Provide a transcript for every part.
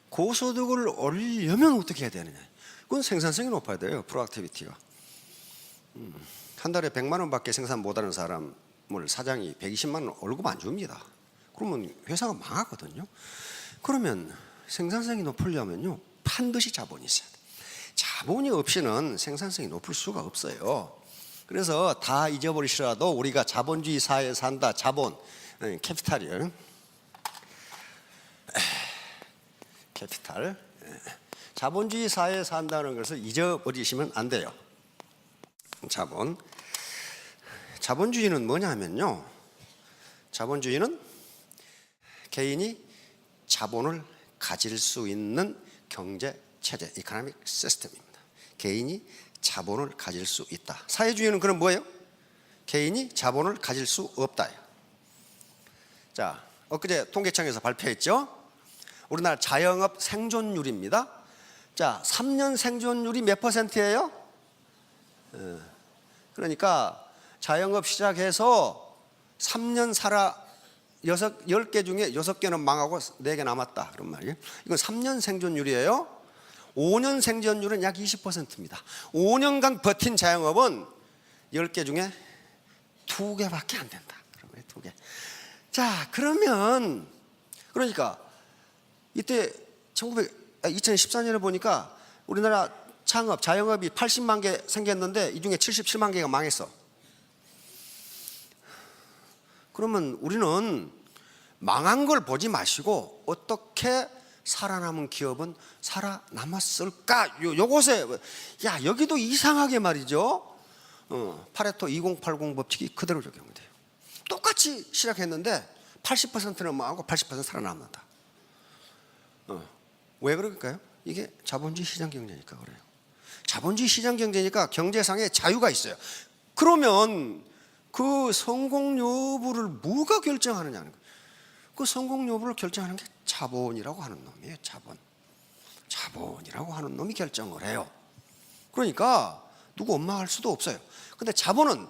고소득을 올리려면 어떻게 해야 되느냐? 그건 생산성이 높아야 돼요. 프로액티비티가. 한 달에 100만 원밖에 생산 못하는 사람을 사장이 120만 원 월급 안 줍니다. 그러면 회사가 망하거든요. 그러면 생산성이 높으려면요, 반드시 자본이 있어야 돼요. 자본이 없이는 생산성이 높을 수가 없어요. 그래서 다 잊어버리시라도 우리가 자본주의 사회에 산다. 자본, 캐피탈이에요. 캐피탈. 자본주의 사회에 산다는 것을 잊어버리시면 안 돼요. 자본. 자본주의는 뭐냐면요, 자본주의는 개인이 자본을 가질 수 있는 경제 체제, 이코노믹 시스템입니다. 개인이 자본을 가질 수 있다. 사회주의는 그럼 뭐예요? 개인이 자본을 가질 수 없다. 자, 엊그제 통계청에서 발표했죠. 우리나라 자영업 생존율입니다. 자, 3년 생존율이 몇 %예요? 그러니까 자영업 시작해서 3년 살아 10개 중에 6개는 망하고 4개 남았다, 그런 말이에요. 이건 3년 생존율이에요. 5년 생존율은 약 20%입니다. 5년간 버틴 자영업은 10개 중에 2개밖에 안 된다. 그런 거예요, 2개. 자, 그러니까 이때 2014년에 보니까 우리나라 창업, 자영업이 80만 개 생겼는데 이 중에 77만 개가 망했어. 그러면 우리는 망한 걸 보지 마시고 어떻게 살아남은 기업은 살아남았을까? 요것에, 야, 여기도 이상하게 말이죠. 파레토 2080 법칙이 그대로 적용돼요. 똑같이 시작했는데 80%는 망하고 80% 살아남는다. 왜 그럴까요? 이게 자본주의 시장 경제니까 그래요. 자본주의 시장 경제니까 경제상의 자유가 있어요. 그러면 그 성공 여부를 뭐가 결정하느냐는 거예요. 그 성공 여부를 결정하는 게 자본이라고 하는 놈이에요. 자본이라고 하는 놈이 결정을 해요. 그러니까 누구 원망할 수도 없어요. 근데 자본은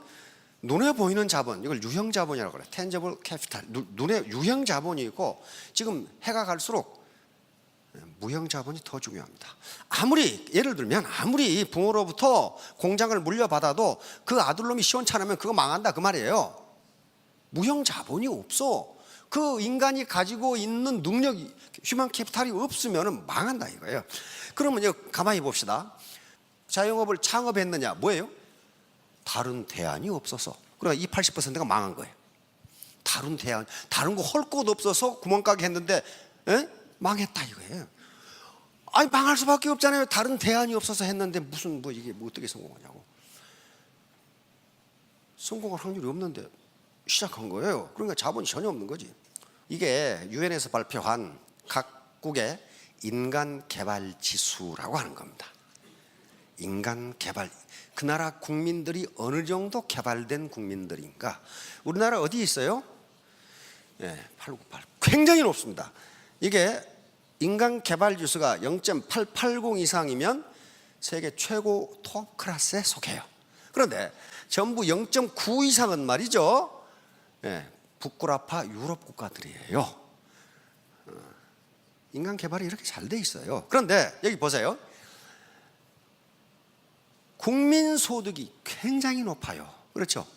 눈에 보이는 자본, 이걸 유형 자본이라고 그래요. tangible capital. 눈에 유형 자본이 있고, 지금 해가 갈수록 무형 자본이 더 중요합니다. 예를 들면 아무리 부모로부터 공장을 물려받아도 그 아들놈이 시원찮으면 그거 망한다, 그 말이에요. 무형 자본이 없어. 그 인간이 가지고 있는 능력, 휴먼 캐피탈이 없으면 망한다 이거예요. 그러면 가만히 봅시다. 자영업을 창업했느냐, 뭐예요? 다른 대안이 없어서. 그러니까 이 80%가 망한 거예요. 다른 거 할 것 없어서 구멍가게 했는데 망했다 이거예요. 아니, 망할 수밖에 없잖아요. 다른 대안이 없어서 했는데 무슨 이게 어떻게 성공하냐고. 성공할 확률이 없는데 시작한 거예요. 그러니까 자본이 전혀 없는 거지. 이게 유엔에서 발표한 각국의 인간 개발 지수라고 하는 겁니다. 인간 개발, 그 나라 국민들이 어느 정도 개발된 국민들인가. 우리나라 어디 있어요? 898. 굉장히 높습니다. 이게 인간 개발 지수가 0.880 이상이면 세계 최고 톱 클래스에 속해요. 그런데 전부 0.9 이상은 말이죠, 북구라파 유럽 국가들이에요. 인간 개발이 이렇게 잘 돼 있어요. 그런데 여기 보세요. 국민 소득이 굉장히 높아요. 그렇죠?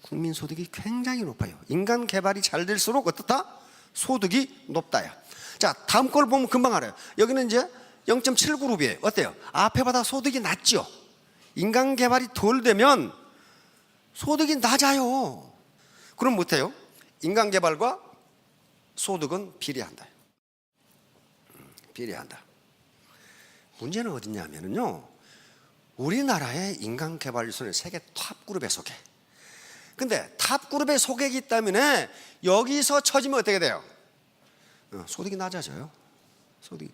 국민 소득이 굉장히 높아요. 인간 개발이 잘 될수록 어떻다? 소득이 높다야. 자, 다음 걸 보면 금방 알아요. 여기는 이제 0.7그룹이에요. 어때요? 앞에보다 소득이 낮죠? 인간 개발이 덜 되면 소득이 낮아요. 그럼 못해요? 인간 개발과 소득은 비례한다. 비례한다. 문제는 어디냐면요, 우리나라의 인간 개발 지수는 세계 탑 그룹에 속해. 근데 탑 그룹에 속해 있기 때문에 여기서 처지면 어떻게 돼요? 소득이 낮아져요. 소득이.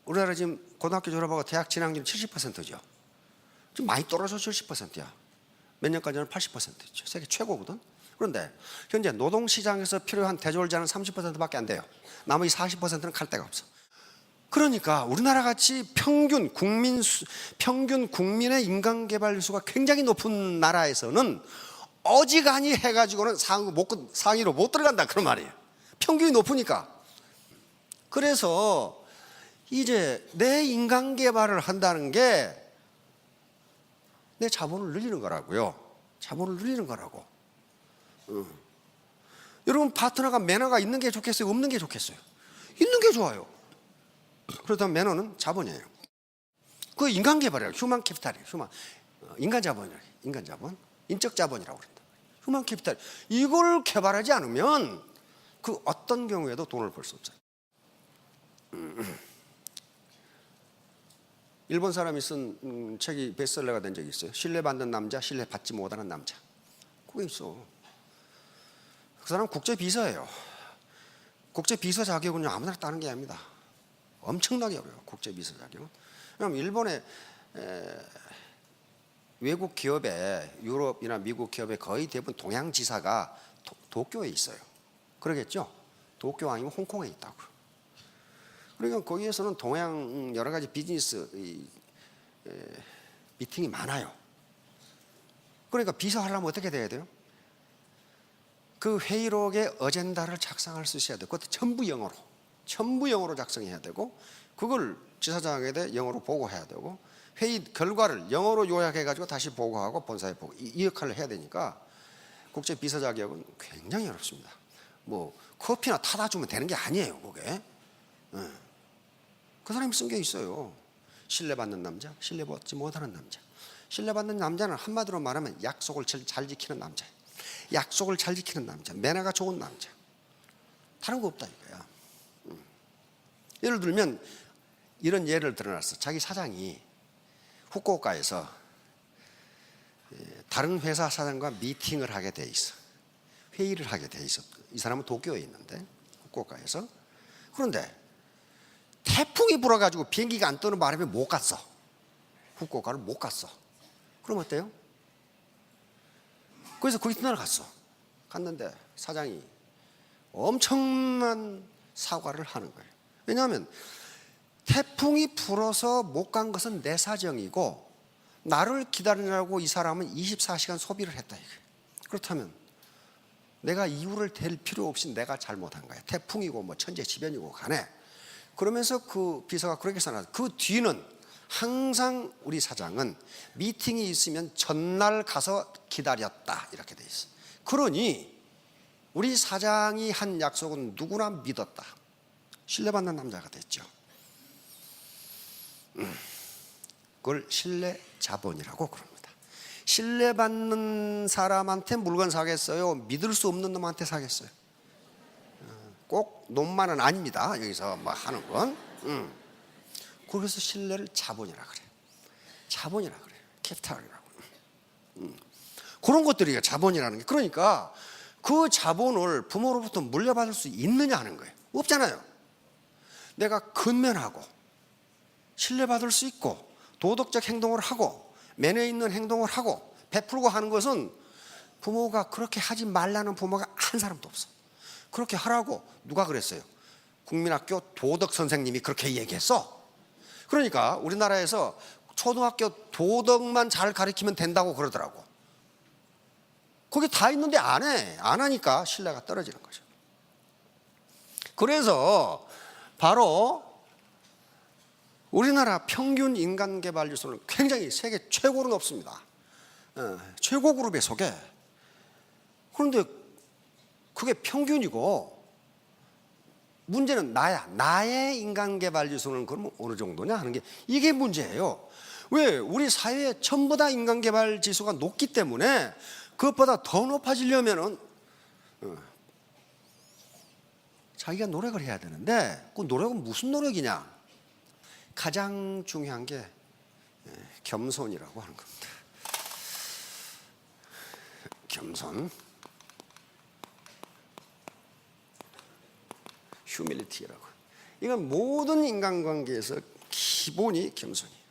우리나라 지금 고등학교 졸업하고 대학 진학률 70%죠. 지금 많이 떨어져 70%야. 몇 년간 전에 80%였죠. 세계 최고거든. 그런데 현재 노동시장에서 필요한 대졸자는 30%밖에 안 돼요. 나머지 40%는 갈 데가 없어. 그러니까 우리나라 같이 평균 국민의 인간 개발 지수가 굉장히 높은 나라에서는 어지간히 해가지고는 상위로 못 들어간다, 그런 말이에요. 평균이 높으니까. 그래서 이제 내 인간 개발을 한다는 게 내 자본을 늘리는 거라고요. 자본을 늘리는 거라고. 여러분, 파트너가 매너가 있는 게 좋겠어요? 없는 게 좋겠어요? 있는 게 좋아요. 그렇다면 매너는 자본이에요. 그 인간 개발이에요. 휴먼 캐피탈이에요. 인간 자본이에요. 인간 자본. 인적 자본이라고 그런다. 휴먼 캐피탈. 이걸 개발하지 않으면 그 어떤 경우에도 돈을 벌 수 없어요. 일본 사람이 쓴 책이 베스트셀러가 된 적이 있어요. 신뢰받는 남자, 신뢰받지 못하는 남자. 그게 있어. 그 사람은 국제비서예요. 국제비서 자격은요, 아무나 따는 게 아닙니다. 엄청나게 어려워요. 국제비서 자격은. 왜냐하면 일본의 외국 기업에, 유럽이나 미국 기업에 거의 대부분 동양지사가 도쿄에 있어요. 그러겠죠? 도쿄 아니면 홍콩에 있다고요. 그러니까 거기에서는 동양 여러 가지 비즈니스 미팅이 많아요. 그러니까 비서하려면 어떻게 돼야 돼요? 그 회의록의 어젠다를 작성할 수 있어야 돼요. 그것도 전부 영어로 작성해야 되고, 그걸 지사장에게 영어로 보고해야 되고, 회의 결과를 영어로 요약해가지고 다시 보고하고 본사에 보고, 이 역할을 해야 되니까 국제 비서 자격은 굉장히 어렵습니다. 뭐 커피나 타다 주면 되는 게 아니에요, 그게. 그 사람이 쓴 게 있어요. 신뢰받는 남자, 신뢰받지 못하는 남자. 신뢰받는 남자는 한마디로 말하면 약속을 잘 지키는 남자예요. 약속을 잘 지키는 남자, 매너가 좋은 남자. 다른 거 없다 이거야. 예를 들면 이런 예를 들어놨어. 자기 사장이 후쿠오카에서 다른 회사 사장과 미팅을 하게 돼 있어. 회의를 하게 돼 있어. 이 사람은 도쿄에 있는데, 후쿠오카에서. 그런데 태풍이 불어가지고 비행기가 안 뜨는 바람에 못 갔어. 후쿠오카를 못 갔어. 그럼 어때요? 그래서 그 이튿날 갔는데 사장이 엄청난 사과를 하는 거예요. 왜냐하면 태풍이 불어서 못 간 것은 내 사정이고, 나를 기다리느라고 이 사람은 24시간 소비를 했다 이거예요. 그렇다면 내가 이유를 댈 필요 없이 내가 잘못한 거야. 태풍이고 뭐 천재지변이고 간에. 그러면서 그 비서가 그렇게 써놨어요. 그 뒤는 항상 우리 사장은 미팅이 있으면 전날 가서 기다렸다 이렇게 돼 있어. 그러니 우리 사장이 한 약속은 누구나 믿었다. 신뢰받는 남자가 됐죠. 그걸 신뢰 자본이라고 그럽니다. 신뢰받는 사람한테 물건 사겠어요? 믿을 수 없는 놈한테 사겠어요? 꼭 놈만은 아닙니다. 여기서 뭐 하는 건. 그래서 신뢰를 자본이라 그래요. 자본이라 그래요. 캐피탈이라고. 그런 것들이 자본이라는 게. 그러니까 그 자본을 부모로부터 물려받을 수 있느냐 하는 거예요. 없잖아요. 내가 근면하고 신뢰받을 수 있고 도덕적 행동을 하고 매너 있는 행동을 하고 베풀고 하는 것은 부모가 그렇게 하지 말라는 부모가 한 사람도 없어. 그렇게 하라고 누가 그랬어요? 국민학교 도덕 선생님이 그렇게 얘기했어. 그러니까 우리나라에서 초등학교 도덕만 잘 가르치면 된다고 그러더라고. 거기 다 있는데 안 해. 안 하니까 신뢰가 떨어지는 거죠. 그래서 바로 우리나라 평균 인간 개발 지수는 굉장히 세계 최고로 높습니다. 최고 그룹에 속해. 그런데 그게 평균이고, 문제는 나야. 나의 인간 개발 지수는 그러면 어느 정도냐 하는 게 이게 문제예요. 왜? 우리 사회에 전부 다 인간 개발 지수가 높기 때문에 그것보다 더 높아지려면은 자기가 노력을 해야 되는데, 그 노력은 무슨 노력이냐? 가장 중요한 게 겸손이라고 하는 겁니다. 겸손, 휴밀리티라고. 이건 모든 인간관계에서 기본이 겸손이에요.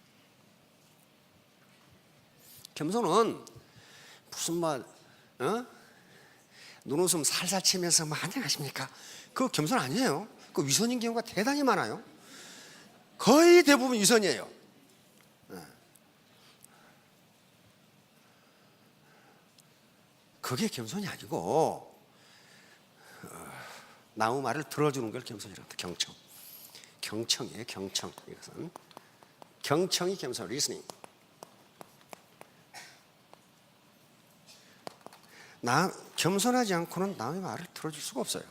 겸손은 무슨 말, 눈웃음 살살 치면서 뭐 안녕하십니까? 그거 겸손 아니에요. 그 위선인 경우가 대단히 많아요. 거의 대부분 위선이에요. 그게 겸손이 아니고, 남의 말을 들어주는 걸 겸손이라고 합니다. 경청. 경청이에요. 경청. 이것은 경청이 겸손, 리스닝. 겸손하지 않고는 남의 말을 들어줄 수가 없어요.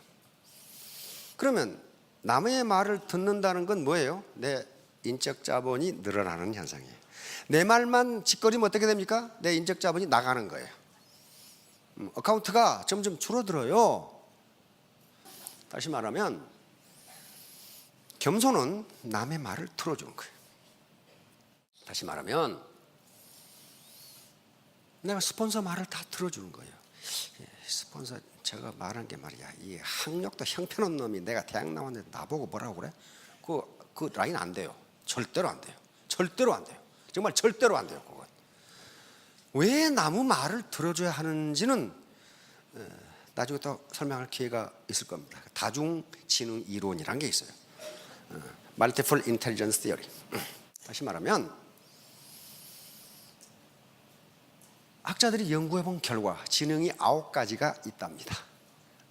그러면 남의 말을 듣는다는 건 뭐예요? 내 인적 자본이 늘어나는 현상이에요. 내 말만 짓거리면 어떻게 됩니까? 내 인적 자본이 나가는 거예요. 어카운트가 점점 줄어들어요. 다시 말하면 겸손은 남의 말을 들어주는 거예요. 다시 말하면 내가 스폰서 말을 다 들어주는 거예요. 스폰서 제가 말한 게 말이야, 이 학력도 형편없는 놈이 내가 대학 나왔는데 나보고 뭐라고 그래? 그 라인 안 돼요. 절대로 안 돼요. 절대로 안 돼요. 정말 절대로 안 돼요. 그건. 왜 남의 말을 들어줘야 하는지는 나중에 또 설명할 기회가 있을 겁니다. 다중지능 이론이라는 게 있어요. Multiple Intelligence Theory. 다시 말하면 학자들이 연구해 본 결과 지능이 9가지가 있답니다.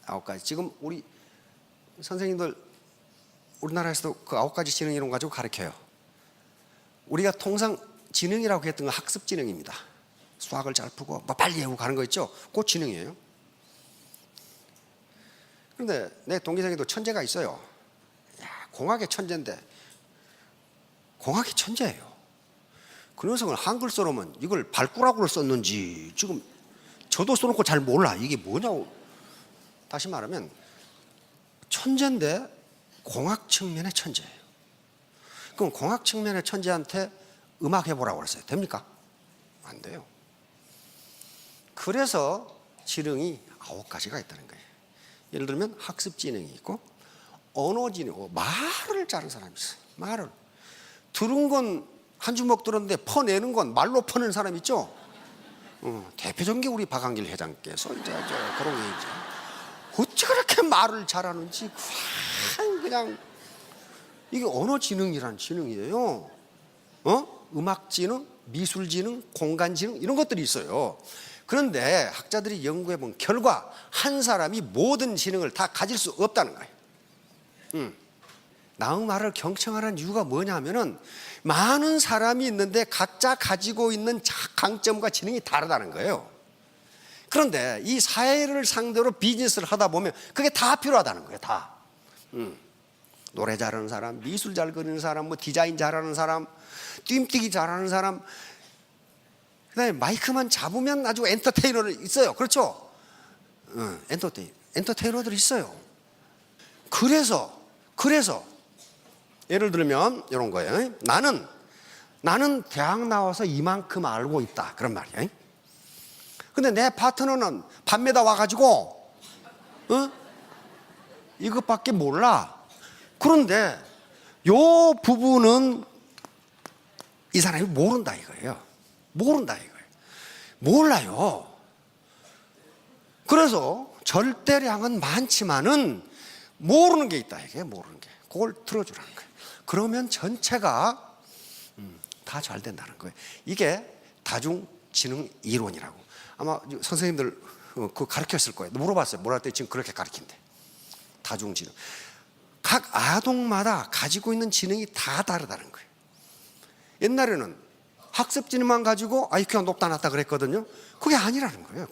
9가지. 지금 우리 선생님들 우리나라에서도 그 9가지 지능 이론 가지고 가르쳐요. 우리가 통상 지능이라고 했던 건 학습 지능입니다. 수학을 잘 풀고 뭐 빨리 외우고 가는 거 있죠? 그거 지능이에요. 그런데 내 동기생에도 천재가 있어요. 공학의 천재인데, 공학의 천재예요. 그 녀석은 한글 써놓으면 이걸 발꾸라구를 썼는지 지금 저도 써놓고 잘 몰라. 이게 뭐냐고. 다시 말하면 천재인데 공학 측면의 천재예요. 그럼 공학 측면의 천재한테 음악 해보라고 그랬어요. 됩니까? 안 돼요. 그래서 지능이 9가지가 있다는 거예요. 예를 들면 학습 지능이 있고, 언어 지능, 말을 잘하는 사람이 있어요. 말을 들은 건 한 주먹 들었는데 퍼내는 건 말로 퍼내는 사람 있죠. 대표적인 게 우리 박한길 회장께서 이제 그런 게 이제 어찌 그렇게 말을 잘하는지 그냥 이게 언어 지능이라는 지능이에요. 음악 지능, 미술 지능, 공간 지능 이런 것들이 있어요. 그런데 학자들이 연구해 본 결과 한 사람이 모든 지능을 다 가질 수 없다는 거예요. 남의 말을 경청하라는 이유가 뭐냐면은 많은 사람이 있는데 각자 가지고 있는 강점과 지능이 다르다는 거예요. 그런데 이 사회를 상대로 비즈니스를 하다 보면 그게 다 필요하다는 거예요. 다. 노래 잘하는 사람, 미술 잘 그리는 사람, 뭐 디자인 잘하는 사람, 뜀뛰기 잘하는 사람, 그다음에 마이크만 잡으면 아주 엔터테이너를 있어요. 그렇죠? 엔터테이너들이 있어요. 그래서 예를 들면 이런 거예요. 나는 대학 나와서 이만큼 알고 있다. 그런 말이에요. 근데 내 파트너는 밤에다 와가지고 이것밖에 몰라. 그런데 요 부분은 이 사람이 모른다 이거예요. 모른다 이거예요. 몰라요. 그래서 절대량은 많지만은 모르는 게 있다 이게. 모르는 게. 그걸 들어주라는 거예요. 그러면 전체가 다 잘 된다는 거예요. 이게 다중지능 이론이라고. 아마 선생님들 그거 가르쳤을 거예요. 물어봤어요. 뭐라 때 지금 그렇게 가르친대. 다중지능. 각 아동마다 가지고 있는 지능이 다 다르다는 거예요. 옛날에는 학습 지능만 가지고 IQ가 높다 낮다 그랬거든요. 그게 아니라는 거예요.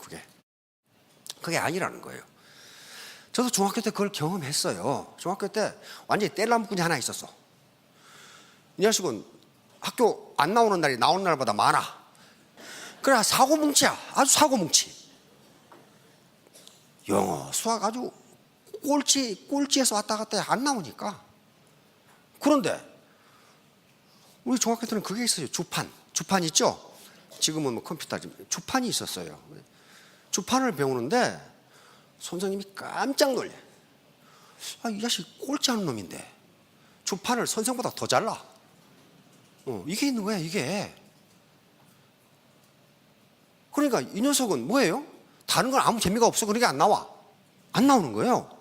그게 아니라는 거예요. 저도 중학교 때 그걸 경험했어요. 중학교 때 완전히 뗄나무꾼이 하나 있었어. 이 녀석은 학교 안 나오는 날이 나오는 날보다 많아. 그래 사고뭉치야. 아주 사고뭉치. 영어, 수학 아주 꼴찌에서 왔다 갔다 안 나오니까. 그런데 우리 중학교 때는 그게 있어요. 주판 있죠? 지금은 뭐 컴퓨터, 주판이 있었어요. 주판을 배우는데 선생님이 깜짝 놀래. 이 자식 꼴찌하는 놈인데 주판을 선생보다 더 잘라. 이게 있는 거야 이게. 그러니까 이 녀석은 뭐예요? 다른 건 아무 재미가 없어. 그러니까 안 나오는 거예요.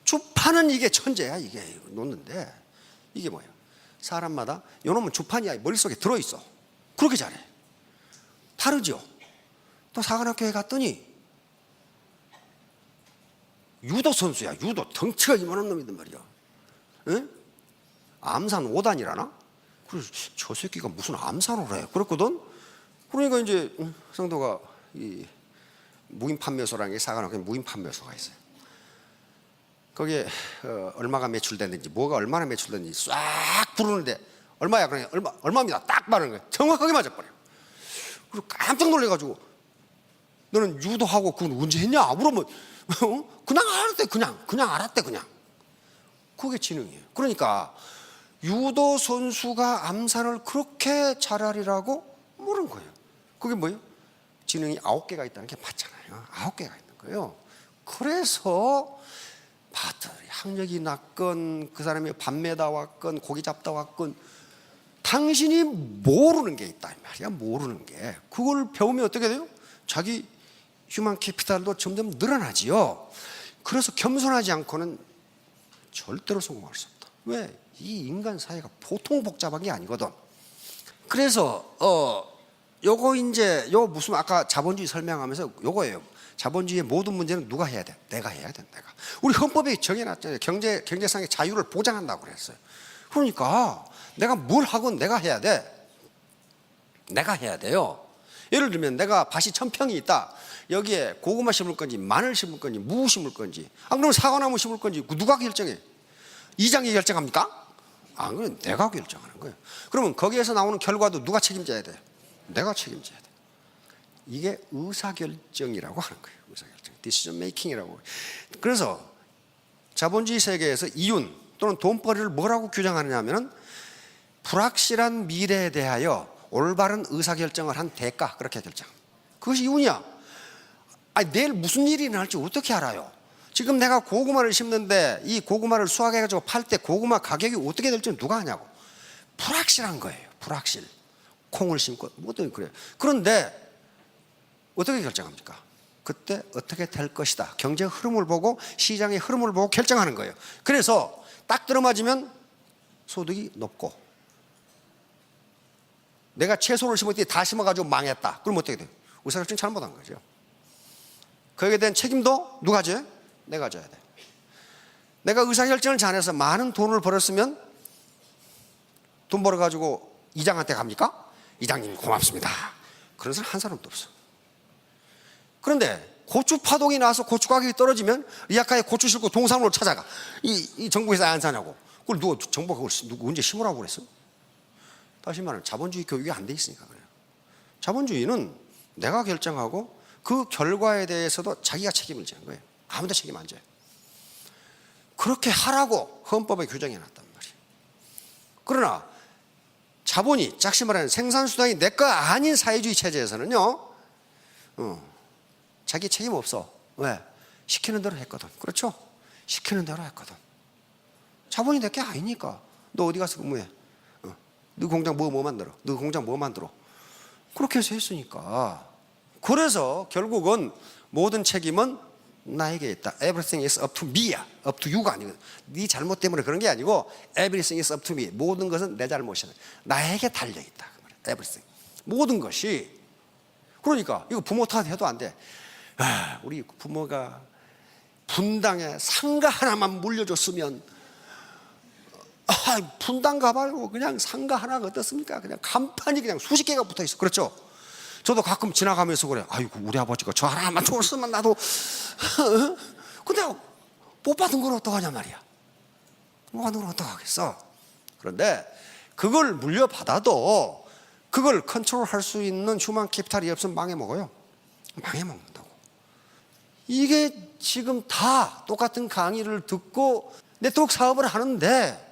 주판은 이게 천재야 이게 놓는데 이게 뭐야? 사람마다 요놈은 주판이야 머릿속에 들어있어. 그렇게 잘해. 다르죠. 또 사관학교에 갔더니 유도 선수야. 유도 덩치가 이만한 놈이단 말이야. 응? 암산 5단이라나? 그래서 저 새끼가 무슨 암산을 해? 그랬거든. 그러니까 이제 성도가 이 무인 판매소라는 게 사관학교 무인 판매소가 있어요. 거기에 얼마가 매출됐는지, 뭐가 얼마나 매출됐는지 싹 부르는데 얼마야? 그러니 얼마입니다. 딱 말하는 거예요. 정확하게 맞아버려. 그리고 깜짝 놀래가지고 너는 유도하고 그건 언제 했냐? 물으면 그냥 알았대. 그냥 알았대. 그냥. 그게 지능이에요. 그러니까 유도 선수가 암산을 그렇게 잘하리라고 모르는 거예요. 그게 뭐예요? 지능이 9개가 있다는 게 맞잖아요. 9개가 있는 거예요. 그래서 봤더니 학력이 낮건 그 사람이 밤매다 왔건 고기 잡다 왔건 당신이 모르는 게 있다 이 말이야. 모르는 게. 그걸 배우면 어떻게 돼요? 자기 휴먼 캐피탈도 점점 늘어나지요. 그래서 겸손하지 않고는 절대로 성공할 수 없다. 왜? 이 인간 사회가 보통 복잡한 게 아니거든. 그래서 요거 이제 요 무슨 아까 자본주의 설명하면서 요거예요. 자본주의의 모든 문제는 누가 해야 돼? 내가 해야 돼. 내가. 우리 헌법에 정해놨잖아요. 경제상의 자유를 보장한다고 그랬어요. 그러니까 내가 뭘 하건 내가 해야 돼. 내가 해야 돼요. 예를 들면 내가 밭이 1000평이 있다. 여기에 고구마 심을 건지 마늘 심을 건지 무 심을 건지 그러면 사과나무 심을 건지 누가 결정해? 이장이 결정합니까? 그건 내가 결정하는 거예요. 그러면 거기에서 나오는 결과도 누가 책임져야 돼? 내가 책임져야 돼. 이게 의사결정이라고 하는 거예요. 의사결정. decision making이라고. 그래서 자본주의 세계에서 이윤 또는 돈벌이를 뭐라고 규정하느냐 하면은 불확실한 미래에 대하여 올바른 의사결정을 한 대가, 그렇게 결정합니다. 그것이 이윤이야. 내일 무슨 일이 일어날지 어떻게 알아요? 지금 내가 고구마를 심는데 이 고구마를 수확해가지고 팔 때 고구마 가격이 어떻게 될지는 누가 아냐고. 불확실한 거예요. 불확실. 콩을 심고 뭐든 그래요. 그런데 어떻게 결정합니까? 그때 어떻게 될 것이다. 경제 흐름을 보고 시장의 흐름을 보고 결정하는 거예요. 그래서 딱 들어맞으면 소득이 높고, 내가 채소를 심었더니 다 심어가지고 망했다. 그럼 어떻게 돼요? 의사결정 잘못한 거죠. 거기에 대한 책임도 누가 져요? 내가 져야 돼. 내가 의사결정을 잘해서 많은 돈을 벌었으면 돈 벌어가지고 이장한테 갑니까? 이장님 고맙습니다. 그런 사람 한 사람도 없어. 그런데 고추 파동이 나서 고추 가격이 떨어지면 리아카에 고추 싣고 동산으로 찾아가. 이 정부에서 안 사냐고. 그걸 정부가 그걸 누구 언제 심으라고 그랬어? 다시 말하면 자본주의 교육이 안 돼 있으니까 그래요. 자본주의는 내가 결정하고 그 결과에 대해서도 자기가 책임을 지는 거예요. 아무도 책임 안 져요. 그렇게 하라고 헌법에 규정해 놨단 말이에요. 그러나 자본이, 짝시 말하는 생산수단이 내 거 아닌 사회주의 체제에서는요, 자기 책임 없어. 왜? 시키는 대로 했거든. 그렇죠? 시키는 대로 했거든. 자본이 내 게 아니니까. 너 어디 가서 근무해? 너 공장 뭐 만들어? 너 공장 뭐 만들어? 그렇게 해서 했으니까. 그래서 결국은 모든 책임은 나에게 있다. Everything is up to me야. up to you가 아니거든. 네 잘못 때문에 그런 게 아니고 Everything is up to me. 모든 것은 내 잘못이야. 나에게 달려있다. Everything. 모든 것이. 그러니까 이거 부모 탓해도 안 돼. 우리 부모가 분당에 상가 하나만 물려줬으면, 분당 가봐요. 그냥 상가 하나가 어떻습니까? 그냥 간판이 그냥 수십 개가 붙어 있어. 그렇죠? 저도 가끔 지나가면서 그래. 아이고, 우리 아버지가 저 하나만 줬으면 나도. 근데 못 받은 건 어떡하냐 말이야. 못 받은 건 어떡하겠어. 그런데 그걸 물려받아도 그걸 컨트롤할 수 있는 휴먼 캐피탈이 없으면 망해먹어요. 망해먹는다고. 이게 지금 다 똑같은 강의를 듣고 네트워크 사업을 하는데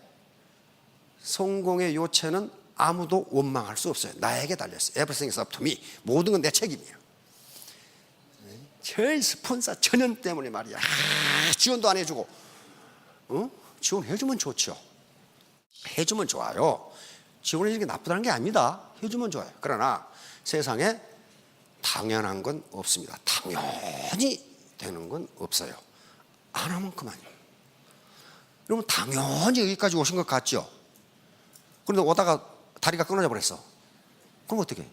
성공의 요체는 아무도 원망할 수 없어요. 나에게 달렸어요. Everything is up to me. 모든 건 내 책임이에요. 제일 스폰서 전현 때문에 말이야. 지원도 안 해주고. 지원해주면 좋죠. 해주면 좋아요. 지원해주는 게 나쁘다는 게 아닙니다. 해주면 좋아요. 그러나 세상에 당연한 건 없습니다. 당연히 되는 건 없어요. 안 하면 그만이에요. 여러분 당연히 여기까지 오신 것 같죠? 그런데 오다가 다리가 끊어져 버렸어. 그럼 어떻게 해?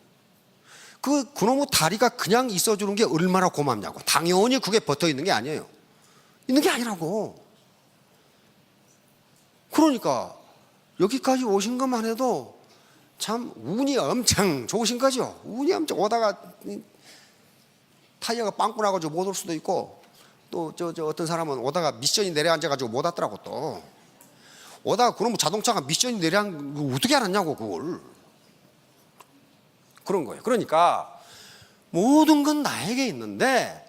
그놈의 다리가 그냥 있어주는 게 얼마나 고맙냐고. 당연히 그게 붙어 있는 게 아니에요. 있는 게 아니라고. 그러니까 여기까지 오신 것만 해도 참 운이 엄청 좋으신 거죠. 운이 엄청 오다가 타이어가 빵꾸 나가지고 못 올 수도 있고, 또 어떤 사람은 오다가 미션이 내려앉아가지고 못 왔더라고. 또 오다가 그러면 자동차가 미션이 내려앉은 거 어떻게 알았냐고, 그걸. 그런 거예요. 그러니까 모든 건 나에게 있는데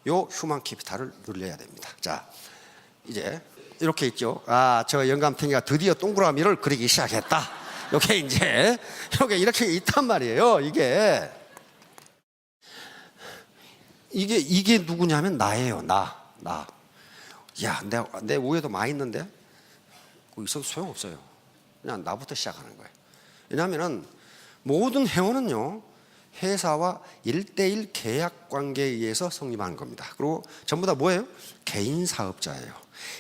요 휴먼 캐피탈을 늘려야 됩니다. 자, 이제 이렇게 있죠. 저 영감탱이가 드디어 동그라미를 그리기 시작했다. 이렇게 있단 말이에요. 이게 누구냐면 나예요. 나. 야, 내 위에도 많이 있는데 거기 있어도 소용없어요. 그냥 나부터 시작하는 거예요. 왜냐하면 모든 회원은요, 회사와 1:1 계약 관계에 의해서 성립하는 겁니다. 그리고 전부 다 뭐예요? 개인 사업자예요.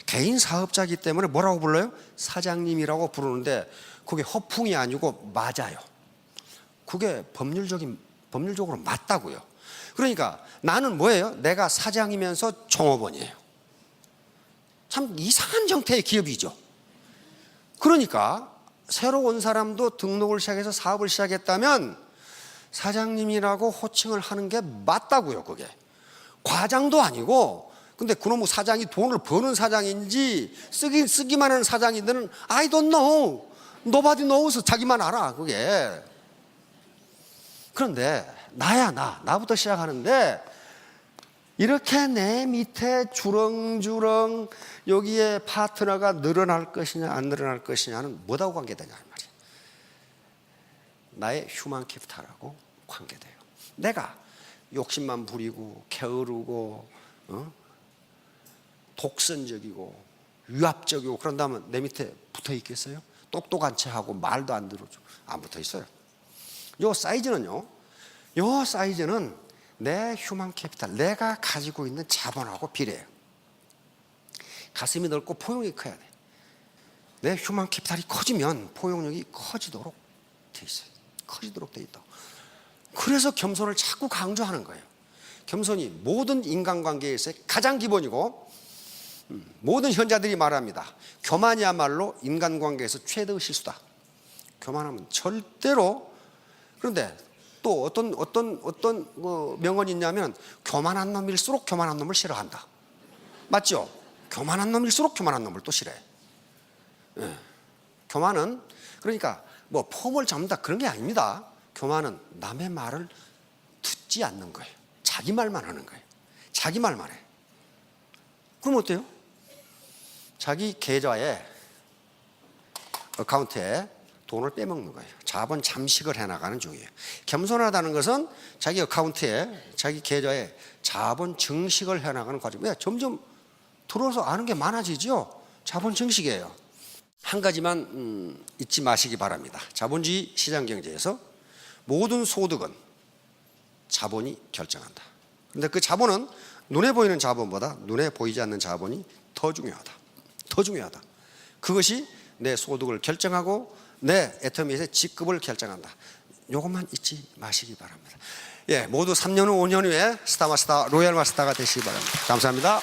개인 사업자이기 때문에 뭐라고 불러요? 사장님이라고 부르는데 그게 허풍이 아니고 맞아요. 그게 법률적으로 맞다고요. 그러니까 나는 뭐예요? 내가 사장이면서 종업원이에요. 참 이상한 형태의 기업이죠. 그러니까 새로 온 사람도 등록을 시작해서 사업을 시작했다면 사장님이라고 호칭을 하는 게 맞다고요. 그게 과장도 아니고, 근데 그놈의 사장이 돈을 버는 사장인지 쓰기만 하는 사장인지는 I don't know. Nobody knows. 자기만 알아. 그게. 그런데 나부터 시작하는데, 이렇게 내 밑에 주렁주렁 여기에 파트너가 늘어날 것이냐 안 늘어날 것이냐는 뭐하고 관계되냐 이 말이에요. 나의 휴먼 캐피탈하고 관계돼요. 내가 욕심만 부리고 게으르고 독선적이고 위압적이고 그런다면 내 밑에 붙어 있겠어요? 똑똑한 체하고 말도 안 들어줘. 안 붙어 있어요. 요 사이즈는 내 휴먼 캐피탈, 내가 가지고 있는 자본하고 비례해요. 가슴이 넓고 포용이 커야 돼. 내 휴먼 캐피탈이 커지면 포용력이 커지도록 돼 있어요. 커지도록 돼 있다. 그래서 겸손을 자꾸 강조하는 거예요. 겸손이 모든 인간관계에서 가장 기본이고, 모든 현자들이 말합니다. 교만이야말로 인간관계에서 최대의 실수다. 교만하면 절대로. 그런데 또 어떤 명언이 있냐면, 교만한 놈일수록 교만한 놈을 싫어한다. 맞죠? 교만한 놈일수록 교만한 놈을 또 싫어해. 교만은 그러니까 뭐 폼을 잡는다 그런 게 아닙니다. 교만은 남의 말을 듣지 않는 거예요. 자기 말만 하는 거예요. 자기 말만 해. 그럼 어때요? 자기 계좌에, 어카운트에 돈을 빼먹는 거예요. 자본 잠식을 해나가는 중이에요. 겸손하다는 것은 자기 어카운트에, 자기 계좌에 자본 증식을 해나가는 과정. 왜? 점점 들어서 아는 게 많아지죠. 자본 증식이에요. 한 가지만 잊지 마시기 바랍니다. 자본주의 시장경제에서 모든 소득은 자본이 결정한다. 그런데 그 자본은 눈에 보이는 자본보다 눈에 보이지 않는 자본이 더 중요하다. 더 중요하다. 그것이 내 소득을 결정하고 내 애터미의 직급을 결정한다. 이것만 잊지 마시기 바랍니다. 모두 3년 후 5년 후에 스타마스터 로얄 마스터가 되시기 바랍니다. 감사합니다.